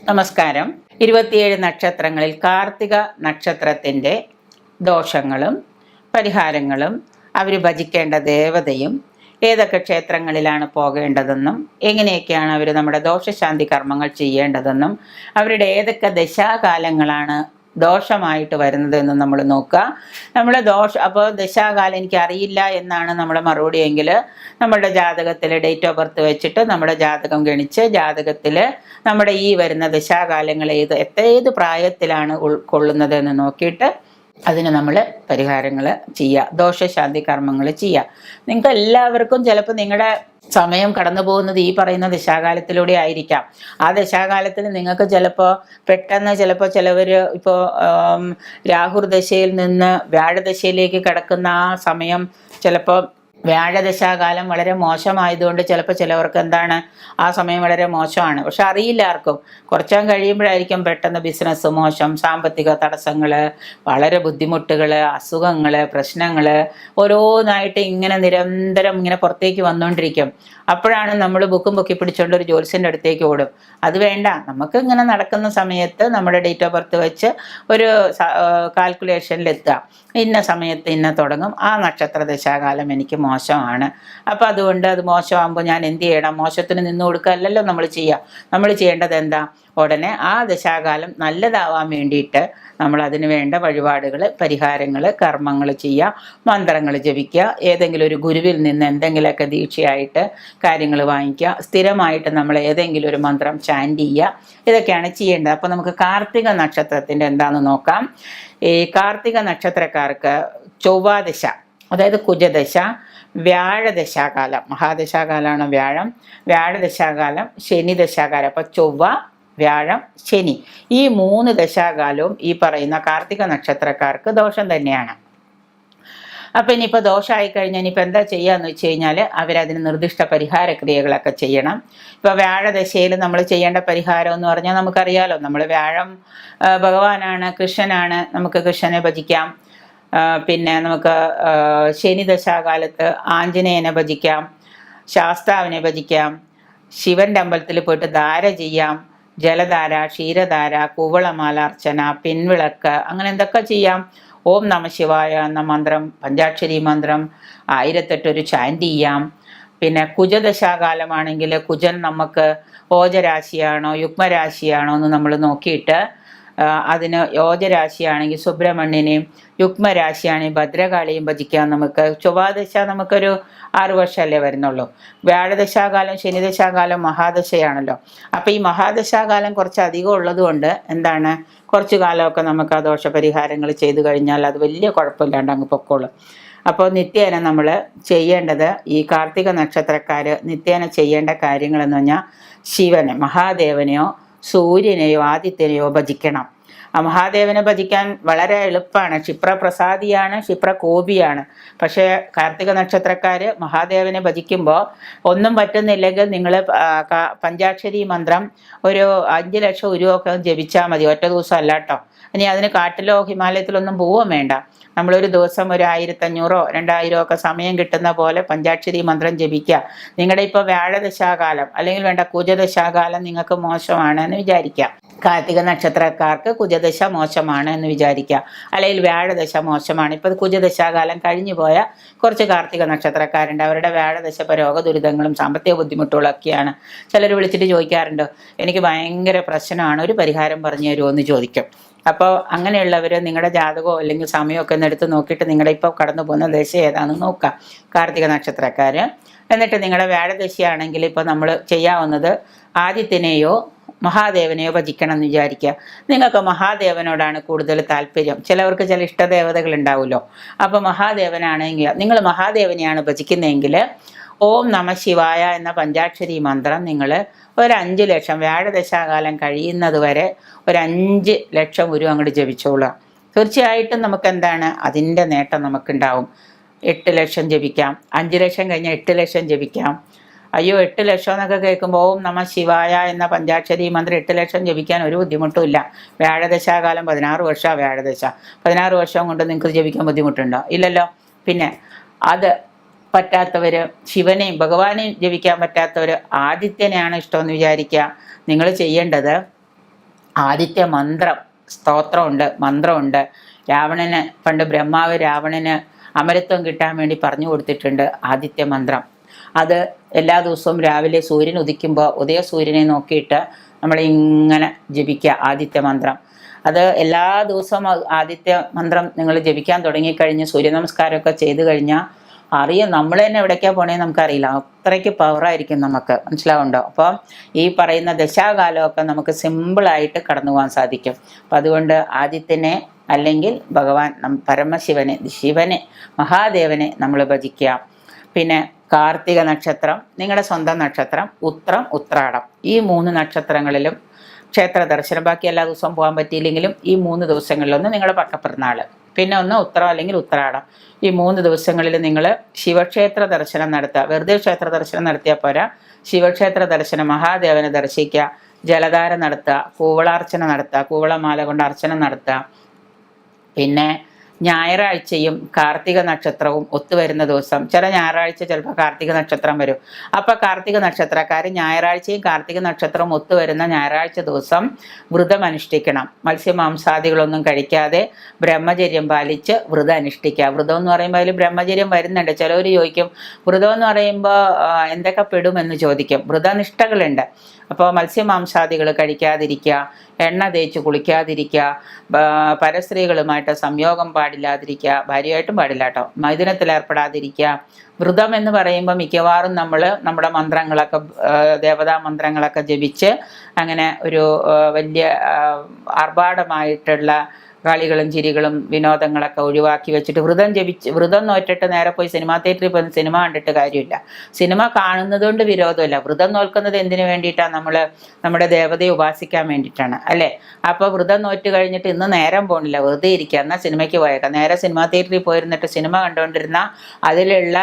നമസ്കാരം. 27 നക്ഷത്രങ്ങളിൽ കാർത്തിക നക്ഷത്രത്തിൻ്റെ ദോഷങ്ങളും പരിഹാരങ്ങളും അവർ ഭജിക്കേണ്ട ദേവതയും ഏതൊക്കെ ക്ഷേത്രങ്ങളിലാണ് പോകേണ്ടതെന്നും എങ്ങനെയൊക്കെയാണ് അവർ നമ്മുടെ ദോഷശാന്തി കർമ്മങ്ങൾ ചെയ്യേണ്ടതെന്നും അവരുടെ ഏതൊക്കെ ദശാകാലങ്ങളാണ് ദോഷമായിട്ട് വരുന്നതെന്ന് നമ്മൾ നോക്കുക. നമ്മൾ അപ്പോൾ ദശാകാലം എനിക്ക് അറിയില്ല എന്നാണ് നമ്മുടെ മറുപടി എങ്കിൽ നമ്മുടെ ജാതകത്തിൽ ഡേറ്റ് ഓഫ് ബർത്ത് വെച്ചിട്ട് നമ്മുടെ ജാതകം ഗണിച്ച് ജാതകത്തിൽ നമ്മുടെ ഈ വരുന്ന ദശാകാലങ്ങൾ ഏത് പ്രായത്തിലാണ് ഉൾക്കൊള്ളുന്നത് എന്ന് നോക്കിയിട്ട് അതിന് നമ്മൾ പരിഹാരങ്ങൾ ചെയ്യുക, ദോഷശാന്തി കർമ്മങ്ങൾ ചെയ്യുക. നിങ്ങൾക്ക് എല്ലാവർക്കും ചിലപ്പോൾ നിങ്ങളുടെ സമയം കടന്നു പോകുന്നത് ഈ പറയുന്ന ദശാകാലത്തിലൂടെ ആയിരിക്കാം. ആ ദശാകാലത്തിൽ നിങ്ങൾക്ക് ചിലപ്പോൾ പെട്ടെന്ന് ചിലവർ ഇപ്പോൾ രാഹുർദശയിൽ നിന്ന് വ്യാഴദശയിലേക്ക് കിടക്കുന്ന ആ സമയം ചിലപ്പോൾ വ്യാഴദശാകാലം വളരെ മോശമായതുകൊണ്ട് ചിലപ്പോൾ ചിലവർക്ക് എന്താണ് ആ സമയം വളരെ മോശമാണ്. പക്ഷെ അറിയില്ല ആർക്കും. കുറച്ചാൽ കഴിയുമ്പോഴായിരിക്കും പെട്ടെന്ന് ബിസിനസ് മോശം, സാമ്പത്തിക തടസ്സങ്ങൾ, വളരെ ബുദ്ധിമുട്ടുകൾ, അസുഖങ്ങൾ, പ്രശ്നങ്ങൾ ഓരോന്നായിട്ട് ഇങ്ങനെ നിരന്തരം ഇങ്ങനെ പുറത്തേക്ക് വന്നുകൊണ്ടിരിക്കും. അപ്പോഴാണ് നമ്മൾ ബുക്കും പൊക്കി പിടിച്ചുകൊണ്ട് ഒരു ജ്യോത്സ്യൻ്റെ അടുത്തേക്ക് ഓടും. അത് വേണ്ട. നമുക്ക് ഇങ്ങനെ നടക്കുന്ന സമയത്ത് നമ്മുടെ ഡേറ്റ് ഓഫ് ബർത്ത് വെച്ച് ഒരു കാൽക്കുലേഷനിലെത്തുക. ഇന്ന സമയത്ത് ഇന്ന തുടങ്ങും, ആ നക്ഷത്ര ദശാകാലം എനിക്ക് മോശമാണ്. അപ്പോൾ അതുകൊണ്ട് അത് മോശമാകുമ്പോൾ ഞാൻ എന്ത് ചെയ്യണം? മോശത്തിന് നിന്ന് കൊടുക്കുകയല്ലല്ലോ നമ്മൾ ചെയ്യുക. നമ്മൾ ചെയ്യേണ്ടത് എന്താ? ഉടനെ ആ ദശാകാലം നല്ലതാവാൻ വേണ്ടിയിട്ട് നമ്മൾ അതിന് വേണ്ട വഴിപാടുകൾ, പരിഹാരങ്ങൾ, കർമ്മങ്ങൾ ചെയ്യുക, മന്ത്രങ്ങൾ ജപിക്കുക, ഏതെങ്കിലും ഒരു ഗുരുവിൽ നിന്ന് എന്തെങ്കിലുമൊക്കെ ദീക്ഷയായിട്ട് കാര്യങ്ങൾ വാങ്ങിക്കുക, സ്ഥിരമായിട്ട് നമ്മൾ ഏതെങ്കിലും ഒരു മന്ത്രം ചാൻറ്റ് ചെയ്യുക. ഇതൊക്കെയാണ് ചെയ്യേണ്ടത്. അപ്പോൾ നമുക്ക് കാർത്തിക നക്ഷത്രത്തിൻ്റെ എന്താണെന്ന് നോക്കാം. ഈ കാർത്തിക നക്ഷത്രക്കാർക്ക് ചൊവ്വാദശ, അതായത് കുജദശ, വ്യാഴദശാകാലം, മഹാദശാകാലമാണ് വ്യാഴം, വ്യാഴദശാകാലം, ശനി ദശാകാലം. അപ്പോൾ ചൊവ്വ, വ്യാഴം, ശനി, ഈ 3 ദശാകാലവും ഈ പറയുന്ന കാർത്തിക നക്ഷത്രക്കാർക്ക് ദോഷം തന്നെയാണ്. അപ്പം ഇനിയിപ്പോൾ ദോഷമായി കഴിഞ്ഞാൽ ഇനിയിപ്പോൾ എന്താ ചെയ്യുകയെന്ന് വെച്ച് കഴിഞ്ഞാൽ അവരതിന് നിർദ്ദിഷ്ട പരിഹാര ക്രിയകളൊക്കെ ചെയ്യണം. ഇപ്പോൾ വ്യാഴദശയിൽ നമ്മൾ ചെയ്യേണ്ട പരിഹാരം എന്ന് പറഞ്ഞാൽ നമുക്കറിയാലോ, നമ്മൾ വ്യാഴം ഭഗവാനാണ്, കൃഷ്ണനാണ്, നമുക്ക് കൃഷ്ണനെ ഭജിക്കാം. പിന്നെ നമുക്ക് ശനി ദശാകാലത്ത് ആഞ്ജനേയനെ ഭജിക്കാം, ശാസ്താവിനെ ഭജിക്കാം, ശിവൻ്റെ അമ്പലത്തിൽ പോയിട്ട് ധാര ചെയ്യാം, ജലധാര, ക്ഷീരധാര, കൂവളമാലാർച്ചന, പിൻവിളക്ക്, അങ്ങനെ എന്തൊക്കെ ചെയ്യാം. ഓം നമ ശിവായ എന്ന മന്ത്രം, പഞ്ചാക്ഷരി മന്ത്രം 1008 ചാൻറ്റ് ചെയ്യാം. പിന്നെ കുജദശാകാലമാണെങ്കിൽ കുജൻ നമുക്ക് ഓജരാശിയാണോ യുഗ്മരാശിയാണോ എന്ന് നമ്മൾ നോക്കിയിട്ട് അതിന് യോജരാശിയാണെങ്കിൽ സുബ്രഹ്മണ്യനെയും, യുഗ്മരാശിയാണെങ്കിൽ ഭദ്രകാളിയും ഭജിക്കാം. നമുക്ക് ചൊവ്വാദശ നമുക്കൊരു 6 വർഷമല്ലേ വരുന്നുള്ളൂ. വ്യാഴദശാകാലം, ശനിദശാകാലം മഹാദശയാണല്ലോ. അപ്പോൾ ഈ മഹാദശാകാലം കുറച്ച് അധികം ഉള്ളതുകൊണ്ട് എന്താണ്, കുറച്ച് കാലമൊക്കെ നമുക്ക് ആ ദോഷപരിഹാരങ്ങൾ ചെയ്തു കഴിഞ്ഞാൽ അത് വലിയ കുഴപ്പമില്ലാണ്ട് അങ്ങ് പൊക്കോളും. അപ്പോൾ നിത്യേന നമ്മൾ ചെയ്യേണ്ടത്, ഈ കാർത്തിക നക്ഷത്രക്കാർ നിത്യേന ചെയ്യേണ്ട കാര്യങ്ങളെന്ന് പറഞ്ഞാൽ ശിവനെ, മഹാദേവനെയോ സൂര്യനെയോ ആദിത്യനെയോ ഭജിക്കണം. ആ മഹാദേവനെ ഭജിക്കാൻ വളരെ എളുപ്പമാണ്. ക്ഷിപ്രപ്രസാദിയാണ്, ക്ഷിപ്രകോപിയാണ്. പക്ഷേ കാർത്തിക നക്ഷത്രക്കാർ മഹാദേവനെ ഭജിക്കുമ്പോൾ ഒന്നും പറ്റുന്നില്ലെങ്കിൽ നിങ്ങൾ പഞ്ചാക്ഷരി മന്ത്രം ഒരു 5 ലക്ഷം ഉരുവൊക്കെ ജപിച്ചാൽ മതി. ഒറ്റ ദിവസം അല്ല കേട്ടോ. ഇനി അതിന് കാട്ടിലോ ഹിമാലയത്തിലൊന്നും പോവുകയും വേണ്ട. നമ്മളൊരു ദിവസം ഒരു 1500 2000 ഒക്കെ സമയം കിട്ടുന്ന പോലെ പഞ്ചാക്ഷരി മന്ത്രം ജപിക്കുക. നിങ്ങളുടെ ഇപ്പോൾ വ്യാഴദശാകാലം അല്ലെങ്കിൽ വേണ്ട കുജദശാകാലം നിങ്ങൾക്ക് മോശമാണ് എന്ന് വിചാരിക്കുക. കാർത്തിക നക്ഷത്രക്കാർക്ക് കുജദശ മോശമാണ് എന്ന് വിചാരിക്കുക, അല്ലെങ്കിൽ വ്യാഴദശ മോശമാണ്. ഇപ്പോൾ കുജദശാകാലം കഴിഞ്ഞു പോയ കുറച്ച് കാർത്തിക നക്ഷത്രക്കാരുണ്ട്. അവരുടെ വ്യാഴദശ രോഗ ദുരിതങ്ങളും സാമ്പത്തിക ബുദ്ധിമുട്ടുകളൊക്കെയാണ്. ചിലർ വിളിച്ചിട്ട് ചോദിക്കാറുണ്ട്, എനിക്ക് ഭയങ്കര പ്രശ്നമാണ്, ഒരു പരിഹാരം പറഞ്ഞു തരുമോ എന്ന് ചോദിക്കും. അപ്പോൾ അങ്ങനെയുള്ളവർ നിങ്ങളുടെ ജാതകമോ അല്ലെങ്കിൽ സമയമൊക്കെ ഒന്ന് എടുത്ത് നോക്കിയിട്ട് നിങ്ങളുടെ ഇപ്പോൾ കടന്നു പോകുന്ന ദശ ഏതാണെന്ന് നോക്കാം, കാർത്തിക നക്ഷത്രക്കാർ. എന്നിട്ട് നിങ്ങളുടെ വ്യാഴദശയാണെങ്കിൽ ഇപ്പോൾ നമ്മൾ ചെയ്യാവുന്നത് ആദിത്യനെയോ മഹാദേവനെയോ ഭജിക്കണം എന്ന് വിചാരിക്കുക. നിങ്ങൾക്ക് മഹാദേവനോടാണ് കൂടുതൽ താല്പര്യം. ചിലവർക്ക് ചില ഇഷ്ടദേവതകൾ ഉണ്ടാവുമല്ലോ. അപ്പോൾ മഹാദേവനാണെങ്കിൽ നിങ്ങൾ മഹാദേവനെയാണ് ഭജിക്കുന്നതെങ്കിൽ ഓം നമ ശിവായ എന്ന പഞ്ചാക്ഷരി മന്ത്രം നിങ്ങൾ ഒരു 5 ലക്ഷം, വ്യാഴദശാകാലം കഴിയുന്നത് വരെ ഒരു 5 ലക്ഷം ഉരു അങ്ങോട്ട് ജപിച്ചോളുക. തീർച്ചയായിട്ടും നമുക്ക് എന്താണ് അതിൻ്റെ നേട്ടം നമുക്കുണ്ടാവും. 8 ലക്ഷം ജപിക്കാം, 5 ലക്ഷം കഴിഞ്ഞാൽ 8 ലക്ഷം ജപിക്കാം. അയ്യോ 8 ലക്ഷം എന്നൊക്കെ കേൾക്കുമ്പോൾ ഓം നമ ശിവായ എന്ന പഞ്ചാക്ഷരി മന്ത്രം 8 ലക്ഷം ജപിക്കാൻ ഒരു ബുദ്ധിമുട്ടുമില്ല. വ്യാഴദശാകാലം 16 വർഷമാണ് വ്യാഴദശ. 16 വർഷം കൊണ്ട് നിങ്ങൾക്ക് ജപിക്കാൻ ബുദ്ധിമുട്ടുണ്ടോ? ഇല്ലല്ലോ. പിന്നെ അത് പറ്റാത്തവർ ശിവനെയും ഭഗവാനെയും ജപിക്കാൻ പറ്റാത്തവർ ആദിത്യനെയാണ് ഇഷ്ടമെന്ന് വിചാരിക്കുക. നിങ്ങൾ ചെയ്യേണ്ടത് ആദിത്യ മന്ത്രം സ്തോത്രമുണ്ട്, മന്ത്രമുണ്ട്. രാവണന് പണ്ട് ബ്രഹ്മാവ് രാവണന് അമരത്വം കിട്ടാൻ വേണ്ടി പറഞ്ഞു കൊടുത്തിട്ടുണ്ട് ആദിത്യ മന്ത്രം. അത് എല്ലാ ദിവസവും രാവിലെ സൂര്യൻ ഉദിക്കുമ്പോൾ ഉദയ സൂര്യനെ നോക്കിയിട്ട് നമ്മളിങ്ങനെ ജപിക്കുക ആദിത്യ മന്ത്രം. അത് എല്ലാ ദിവസവും ആദിത്യ മന്ത്രം നിങ്ങൾ ജപിക്കാൻ തുടങ്ങിക്കഴിഞ്ഞ് സൂര്യ നമസ്കാരമൊക്കെ ചെയ്തു കഴിഞ്ഞാൽ അറിയാം നമ്മൾ തന്നെ എവിടേക്കാണ് പോണേ നമുക്കറിയില്ല. അത്രയ്ക്ക് പവറായിരിക്കും നമുക്ക്, മനസ്സിലാവുണ്ടോ? അപ്പോൾ ഈ പറയുന്ന ദശാകാലമൊക്കെ നമുക്ക് സിമ്പിളായിട്ട് കടന്നു പോകാൻ സാധിക്കും. അപ്പം അതുകൊണ്ട് ആദിത്യനെ അല്ലെങ്കിൽ ഭഗവാൻ പരമശിവനെ, ശിവനെ, മഹാദേവനെ നമ്മൾ ഭജിക്കുക. പിന്നെ കാർത്തിക നക്ഷത്രം, നിങ്ങളുടെ സ്വന്തം നക്ഷത്രം, ഉത്രം, ഉത്രാടം, ഈ 3 നക്ഷത്രങ്ങളിലും ക്ഷേത്ര ദർശനം. ബാക്കി എല്ലാ ദിവസവും പോകാൻ പറ്റിയില്ലെങ്കിലും ഈ 3 ദിവസങ്ങളിലൊന്ന് നിങ്ങളുടെ പക്കപ്പിറന്നാൾ, പിന്നെ ഒന്ന് ഉത്രം അല്ലെങ്കിൽ ഉത്രാടം, ഈ 3 ദിവസങ്ങളിൽ നിങ്ങൾ ശിവക്ഷേത്ര ദർശനം നടത്തുക. വെറുതെ ക്ഷേത്ര ദർശനം നടത്തിയാൽ പോരാ, ശിവക്ഷേത്ര ദർശനം, മഹാദേവനെ ദർശിക്കുക, ജലധാര നടത്തുക, കൂവളാർച്ചന നടത്തുക, കൂവളമാല കൊണ്ട് അർച്ചന നടത്തുക. പിന്നെ ഞായറാഴ്ചയും കാർത്തിക നക്ഷത്രവും ഒത്തുവരുന്ന ദിവസം, ചില ഞായറാഴ്ച ചിലപ്പോൾ കാർത്തിക നക്ഷത്രം വരും. അപ്പോൾ കാർത്തിക നക്ഷത്രക്കാർ ഞായറാഴ്ചയും കാർത്തിക നക്ഷത്രവും ഒത്തുവരുന്ന ഞായറാഴ്ച ദിവസം വ്രതം അനുഷ്ഠിക്കണം. മത്സ്യമാംസാദികളൊന്നും കഴിക്കാതെ ബ്രഹ്മചര്യം പാലിച്ച് വ്രതം അനുഷ്ഠിക്കുക. വ്രതം എന്ന് പറയുമ്പോൾ അതിൽ ബ്രഹ്മചര്യം വരുന്നുണ്ട്. ചിലവർ ചോദിക്കും വ്രതം എന്ന് പറയുമ്പോൾ എന്തൊക്കെ പെടുമെന്ന് ചോദിക്കും. വ്രതനിഷ്ഠകളുണ്ട്. അപ്പോൾ മത്സ്യമാംസാദികൾ കഴിക്കാതിരിക്കുക, എണ്ണ തേച്ച് കുളിക്കാതിരിക്കുക, പരസ്ത്രീകളുമായിട്ട് സംയോഗം പാടില്ലാതിരിക്കുക, ഭാര്യയായിട്ടും പാടില്ല കേട്ടോ, മൈഥുനത്തിൽ ഏർപ്പെടാതിരിക്കുക. വ്രതം എന്ന് പറയുമ്പോൾ മിക്കവാറും നമ്മൾ നമ്മുടെ മന്ത്രങ്ങളൊക്കെ, ദേവതാ മന്ത്രങ്ങളൊക്കെ ജപിച്ച് അങ്ങനെ ഒരു വലിയ ആർഭാടമായിട്ടുള്ള കളികളും ചിരികളും വിനോദങ്ങളൊക്കെ ഒഴിവാക്കി വെച്ചിട്ട് വ്രതം നോറ്റിട്ട് നേരെ പോയി സിനിമാ തിയേറ്ററിൽ പോയി സിനിമ കണ്ടിട്ട് കാര്യമില്ല. സിനിമ കാണുന്നത് കൊണ്ട് വിരോധമില്ല. വ്രതം നോൽക്കുന്നത് എന്തിനു വേണ്ടിയിട്ടാണ്? നമ്മുടെ ദേവതയെ ഉപാസിക്കാൻ വേണ്ടിയിട്ടാണ്, അല്ലേ? അപ്പോൾ വ്രതം നോറ്റ് കഴിഞ്ഞിട്ട് ഇന്ന് നേരം പോകണില്ല, വെറുതെ ഇരിക്കുക, എന്നാൽ സിനിമയ്ക്ക് പോയേക്കാം. നേരെ സിനിമാ തിയേറ്ററിൽ പോയിരുന്നിട്ട് സിനിമ കണ്ടുകൊണ്ടിരുന്ന അതിലുള്ള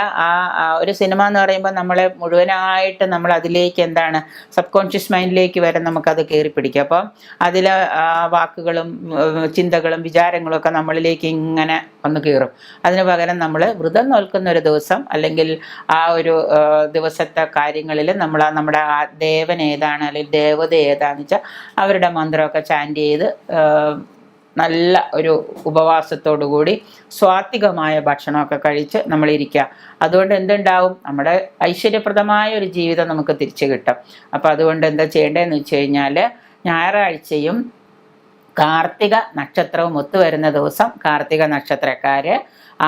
ഒരു സിനിമ എന്ന് പറയുമ്പോൾ നമ്മളെ മുഴുവനായിട്ട് നമ്മൾ അതിലേക്ക് എന്താണ് സബ് കോൺഷ്യസ് മൈൻഡിലേക്ക് വരെ നമുക്കത് കയറി പിടിക്കും. അപ്പം അതിൽ വാക്കുകളും ചിന്തകളും വിചാരങ്ങളും ഒക്കെ നമ്മളിലേക്ക് ഇങ്ങനെ വന്ന് കയറും. അതിന് പകരം നമ്മൾ വ്രതം നോൽക്കുന്ന ഒരു ദിവസം അല്ലെങ്കിൽ ആ ഒരു ദിവസത്തെ കാര്യങ്ങളിൽ നമ്മൾ നമ്മുടെ ദേവൻ ഏതാണ് അല്ലെങ്കിൽ ദേവത ഏതാണെന്ന് വെച്ചാൽ അവരുടെ മന്ത്രമൊക്കെ ചാൻറ്റ് ചെയ്ത് നല്ല ഒരു ഉപവാസത്തോടു കൂടി സ്വാത്വികമായ ഭക്ഷണമൊക്കെ കഴിച്ച് നമ്മളിരിക്കുക. അതുകൊണ്ട് എന്തുണ്ടാവും? നമ്മുടെ ഐശ്വര്യപ്രദമായ ഒരു ജീവിതം നമുക്ക് തിരിച്ചു കിട്ടും. അപ്പോൾ അതുകൊണ്ട് എന്താ ചെയ്യേണ്ടതെന്ന് വെച്ച് കഴിഞ്ഞാൽ ഞായറാഴ്ചയും കാർത്തിക നക്ഷത്രവും ഒത്തുവരുന്ന ദിവസം കാർത്തിക നക്ഷത്രക്കാർ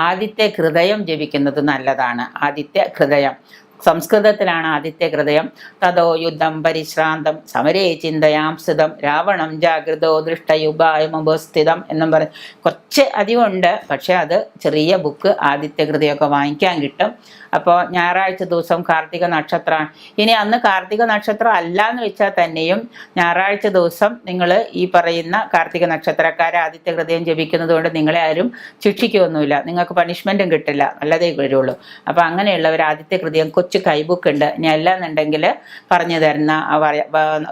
ആദിത്യ ഹൃദയം ജപിക്കുന്നത് നല്ലതാണ്. ആദിത്യ ഹൃദയം സംസ്കൃതത്തിലാണ് ആദിത്യ ഹൃദയം. തതോ യുദ്ധം പരിശ്രാന്തം സമരേ ചിന്തയാംസ്ഥിതം രാവണം ജാഗ്രതോ ദൃഷ്ടയുപായമസ്ഥിതം എന്നും പറഞ്ഞ് കുറച്ച് അധികമുണ്ട്. പക്ഷെ അത് ചെറിയ ബുക്ക് ആദിത്യ ഹൃദയമൊക്കെ വാങ്ങിക്കാൻ കിട്ടും. അപ്പോൾ ഞായറാഴ്ച ദിവസം കാർത്തിക നക്ഷത്രമാണ്. ഇനി അന്ന് കാർത്തിക നക്ഷത്രം അല്ല എന്ന് വെച്ചാൽ തന്നെയും ഞായറാഴ്ച ദിവസം നിങ്ങൾ ഈ പറയുന്ന കാർത്തിക നക്ഷത്രക്കാരെ ആദിത്യ ഹൃദയം ജപിക്കുന്നത് കൊണ്ട് നിങ്ങളെ ആരും ശിക്ഷിക്കുകയൊന്നുമില്ല, നിങ്ങൾക്ക് പണിഷ്മെൻറ്റും കിട്ടില്ല, നല്ലതേ വരുള്ളൂ. അപ്പോൾ അങ്ങനെയുള്ളവർ ആദിത്യ ഹൃദയം കൊച്ചു കൈബുക്ക് ഉണ്ട്. ഇനി അല്ലാന്നുണ്ടെങ്കിൽ പറഞ്ഞു തരുന്ന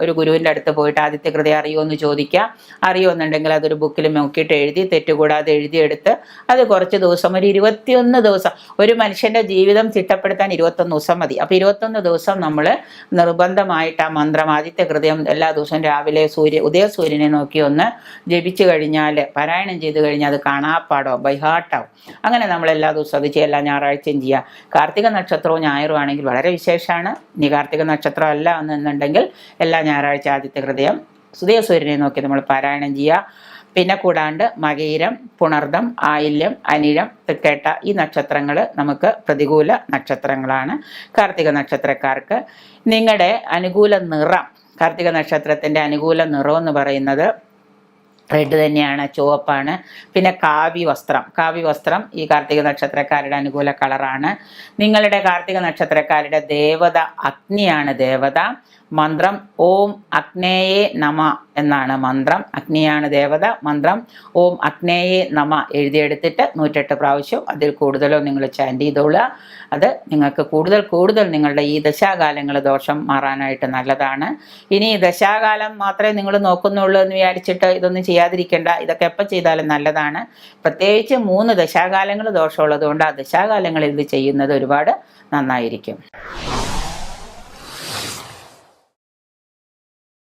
ഒരു ഗുരുവിൻ്റെ അടുത്ത് പോയിട്ട് ആദിത്യ ഹൃദയം അറിയുമെന്ന് ചോദിക്കുക. അറിയുമെന്നുണ്ടെങ്കിൽ അതൊരു ബുക്കിൽ നോക്കിയിട്ട് എഴുതി തെറ്റുകൂടാതെ എഴുതിയെടുത്ത് അത് കുറച്ച് ദിവസം, ഒരു 21 ദിവസം, ഒരു മനുഷ്യൻ്റെ ജീവിതം ചിട്ടപ്പെടുത്താൻ 21 ദിവസം മതി. അപ്പോൾ 21 ദിവസം നമ്മൾ നിർബന്ധമായിട്ട് ആ മന്ത്രം ആദിത്യ ഹൃദയം എല്ലാ ദിവസവും രാവിലെ ഉദയ സൂര്യനെ നോക്കി ഒന്ന് ജപിച്ചു കഴിഞ്ഞാൽ, പാരായണം ചെയ്ത് കഴിഞ്ഞാൽ അത് കാണാപ്പാടോ ബൈഹാട്ടാവും. അങ്ങനെ നമ്മൾ എല്ലാ ദിവസവും അത് ചെയ്യുക, എല്ലാ ഞായറാഴ്ചയും ചെയ്യുക. കാർത്തിക നക്ഷത്രവും ഞായറും ആണെങ്കിൽ വളരെ വിശേഷമാണ്. ഇനി കാർത്തിക നക്ഷത്രം അല്ല എന്നുണ്ടെങ്കിൽ എല്ലാ ഞായറാഴ്ച ആദിത്യ ഹൃദയം ഉദയ സൂര്യനെ നോക്കി നമ്മൾ പാരായണം ചെയ്യുക. പിന്നെ കൂടാണ്ട് മകയിരം, പുണർദം, ആയില്യം, അനിഴം, തൃക്കേട്ട ഈ നക്ഷത്രങ്ങൾ നമുക്ക് പ്രതികൂല നക്ഷത്രങ്ങളാണ്. കാർത്തിക നക്ഷത്രക്കാർക്ക് നിങ്ങളുടെ അനുകൂല നിറം, കാർത്തിക നക്ഷത്രത്തിൻ്റെ അനുകൂല നിറം എന്ന് പറയുന്നത് റെഡ് തന്നെയാണ്, ചുവപ്പാണ്. പിന്നെ കാവി വസ്ത്രം ഈ കാർത്തിക നക്ഷത്രക്കാരുടെ അനുകൂല കളറാണ്. നിങ്ങളുടെ കാർത്തിക നക്ഷത്രക്കാരുടെ ദേവത അഗ്നിയാണ്. ദേവത മന്ത്രം ഓം അഗ്നേയേ നമ എന്നാണ് മന്ത്രം. അഗ്നിയാണ് ദേവത. മന്ത്രം ഓം അഗ്നേയേ നമ എഴുതിയെടുത്തിട്ട് 108 പ്രാവശ്യം അതിൽ കൂടുതലോ നിങ്ങൾ ചാൻറ്റ് ചെയ്തോളുക. അത് നിങ്ങൾക്ക് കൂടുതൽ നിങ്ങളുടെ ഈ ദശാകാലങ്ങൾ ദോഷം മാറാനായിട്ട് നല്ലതാണ്. ഇനി ദശാകാലം മാത്രമേ നിങ്ങൾ നോക്കുന്നുള്ളൂ എന്ന് വിചാരിച്ചിട്ട് ഇതൊന്നും ചെയ്യാതിരിക്കേണ്ട. ഇതൊക്കെ എപ്പോൾ ചെയ്താലും നല്ലതാണ്. പ്രത്യേകിച്ച് 3 ദശാകാലങ്ങൾ ദോഷമുള്ളത് കൊണ്ട് ആ ദശാകാലങ്ങളിൽ ഇത് ചെയ്യുന്നത് ഒരുപാട് നന്നായിരിക്കും.